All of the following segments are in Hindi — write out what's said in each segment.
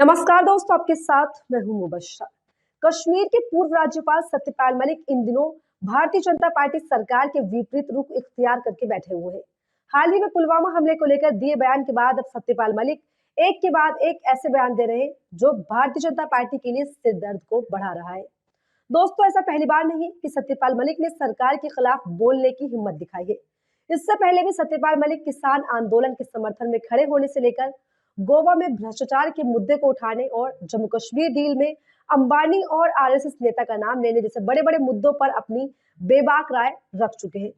नमस्कार दोस्तों, आपके साथ मैं हूं मुबश्शर। कश्मीर के पूर्व राज्यपाल सत्यपाल मलिक इन दिनों भारतीय जनता पार्टी सरकार के विपरीत रुख इख्तियार करके बैठे हुए हैं। हाल ही में पुलवामा हमले को लेकर दिए बयान के बाद अब सत्यपाल मलिक एक के बाद एक ऐसे बयान दे रहे हैं जो भारतीय जनता पार्टी के लिए सिर दर्द को बढ़ा रहा है। दोस्तों, ऐसा पहली बार नहीं है कि सत्यपाल मलिक ने सरकार के खिलाफ बोलने की हिम्मत दिखाई है। इससे पहले भी सत्यपाल मलिक किसान आंदोलन के समर्थन में खड़े होने से लेकर गोवा में भ्रष्टाचार के मुद्दे को उठाने और जम्मू कश्मीर डील में अंबानी और आरएसएस नेता का नाम लेने जैसे बड़े बड़े मुद्दों पर अपनी बेबाक राय रख चुके हैं।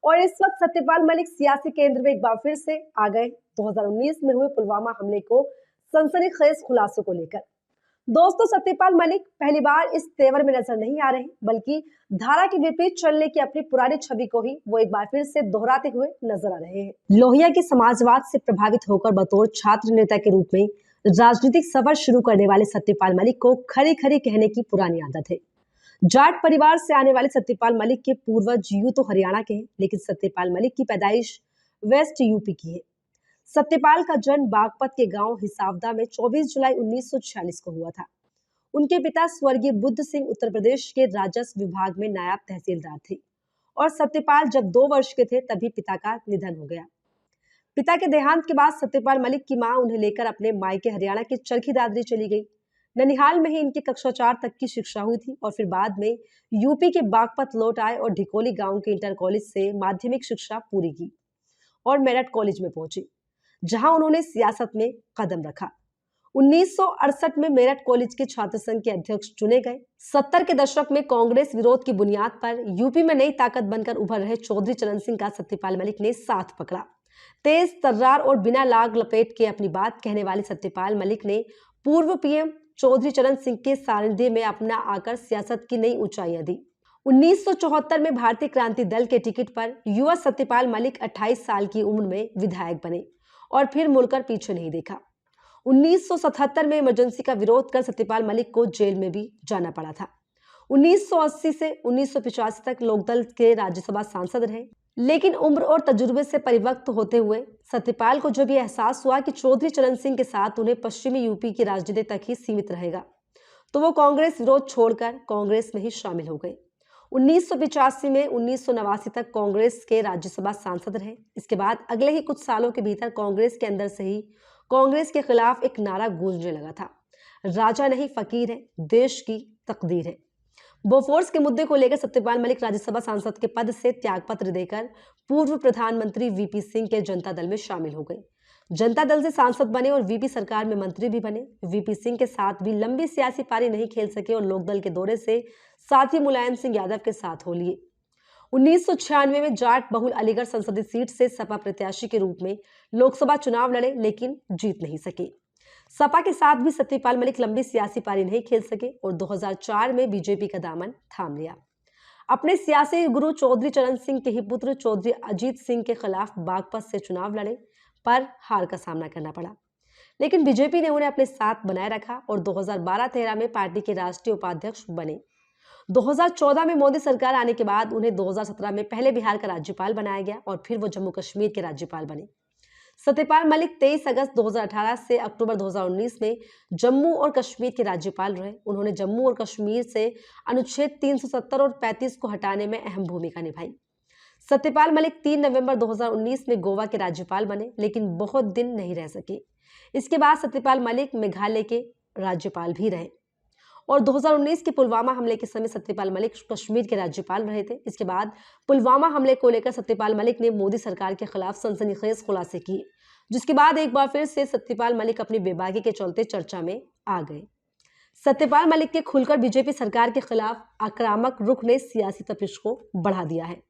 और इस वक्त सत्यपाल मलिक सियासी केंद्र में एक बार फिर से आ गए 2019 में हुए पुलवामा हमले को सनसनीखेज खुलासों को लेकर। दोस्तों, सत्यपाल मलिक पहली बार इस तेवर में नजर नहीं आ रहे, बल्कि धारा के विपरीत चलने की अपनी पुरानी छवि को ही वो एक बार फिर से दोहराते हुए नजर आ रहे हैं। लोहिया के समाजवाद से प्रभावित होकर बतौर छात्र नेता के रूप में राजनीतिक सफर शुरू करने वाले सत्यपाल मलिक को खरी खरी कहने की पुरानी आदत है। जाट परिवार से आने वाले सत्यपाल मलिक के पूर्वज यूं तो हरियाणा के हैं, लेकिन सत्यपाल मलिक की पैदाइश वेस्ट यूपी की है। सत्यपाल का जन्म बागपत के गांव हिसावदा में 24 जुलाई 1946 को हुआ था। उनके पिता स्वर्गीय बुद्ध सिंह उत्तर प्रदेश के राजस्व विभाग में नायब तहसीलदार थे और सत्यपाल जब 2 वर्ष के थे तभी पिता का निधन हो गया। पिता के देहांत के बाद सत्यपाल मलिक की मां उन्हें लेकर अपने मायके हरियाणा के चरखी दादरी चली गई। ननिहाल में ही इनकी कक्षा 4 तक की शिक्षा हुई थी और फिर बाद में यूपी के बागपत लौट आए और ढिकोली गांव के इंटर कॉलेज से माध्यमिक शिक्षा पूरी की और मेरठ कॉलेज में पहुंचे, जहां उन्होंने सियासत में कदम रखा। 1968 में मेरठ कॉलेज के छात्र संघ के अध्यक्ष चुने गए। 70 के दशक में कांग्रेस विरोध की बुनियाद पर यूपी में नई ताकत बनकर उभर रहे चौधरी चरण सिंह का सत्यपाल मलिक ने साथ पकड़ा। तेज तर्रार और बिना लाग लपेट के अपनी बात कहने वाले सत्यपाल मलिक ने पूर्व पीएम चौधरी चरण सिंह के सानिध्य में अपना आकर सियासत की नई ऊंचाइयां दी। 1974 में भारतीय क्रांति दल के टिकट पर युवा सत्यपाल मलिक 28 साल की उम्र में विधायक बने और फिर मुड़कर पीछे नहीं देखा। 1977 में इमरजेंसी का विरोध कर सत्यपाल मलिक को जेल में भी जाना पड़ा था। 1980 से 1985 तक लोकदल के राज्यसभा सांसद रहे, लेकिन उम्र और तजुर्बे से परिपक्व होते हुए सत्यपाल को जब यह एहसास हुआ कि चौधरी चरण सिंह के साथ उन्हें पश्चिमी यूपी की राजनीति तक ही सीमित रहेगा, तो वो कांग्रेस विरोध छोड़कर कांग्रेस में ही शामिल हो गए। 1985 में 1989 तक कांग्रेस के राज्यसभा सांसद रहे। इसके बाद अगले ही कुछ सालों के भीतर कांग्रेस के अंदर से ही कांग्रेस के खिलाफ एक नारा गूंजने लगा था, राजा नहीं फकीर है, देश की तकदीर है। बोफोर्स के मुद्दे को लेकर सत्यपाल मलिक राज्यसभा सांसद के पद से त्यागपत्र देकर पूर्व प्रधानमंत्री वीपी सिंह के जनता दल में शामिल हो गए। जनता दल से सांसद बने और वीपी सरकार में मंत्री भी बने। वीपी सिंह के साथ भी लंबी सियासी पारी नहीं खेल सके और लोकदल के दौरे से साथ ही मुलायम सिंह यादव के साथ हो लिए। 1996 में जाट बहुल अलीगढ़ संसदीय सीट से सपा प्रत्याशी के रूप में लोकसभा चुनाव लड़े, लेकिन जीत नहीं सके। सपा के साथ भी सत्यपाल मलिक लंबी सियासी पारी नहीं खेल सके और 2004 में बीजेपी का दामन थाम लिया। अपने सियासी गुरु चौधरी चरण सिंह के ही पुत्र चौधरी अजीत सिंह के खिलाफ बागपत से चुनाव लड़े, पर हार का सामना करना पड़ा, लेकिन बीजेपी ने उन्हें अपने साथ बनाए रखा और 2012-13 में पार्टी के राष्ट्रीय उपाध्यक्ष बने। 2014 में मोदी सरकार आने के बाद उन्हें 2017 में पहले बिहार का राज्यपाल बनाया गया और फिर वो जम्मू कश्मीर के राज्यपाल बने। सत्यपाल मलिक 23 अगस्त 2018 से अक्टूबर 2019 में जम्मू और कश्मीर के राज्यपाल रहे। उन्होंने जम्मू और कश्मीर से अनुच्छेद 370 और 35 को हटाने में अहम भूमिका निभाई। सत्यपाल मलिक 3 नवंबर 2019 में गोवा के राज्यपाल बने, लेकिन बहुत दिन नहीं रह सके। इसके बाद सत्यपाल मलिक मेघालय के राज्यपाल भी रहे और 2019 के पुलवामा हमले के समय सत्यपाल मलिक कश्मीर के राज्यपाल रहे थे। इसके बाद पुलवामा हमले को लेकर सत्यपाल मलिक ने मोदी सरकार के खिलाफ सनसनीखेज खुलासे किए, जिसके बाद एक बार फिर से सत्यपाल मलिक अपनी बेबाकी के चलते चर्चा में आ गए। सत्यपाल मलिक के खुलकर बीजेपी सरकार के खिलाफ आक्रामक रुख ने सियासी तपिश को बढ़ा दिया है।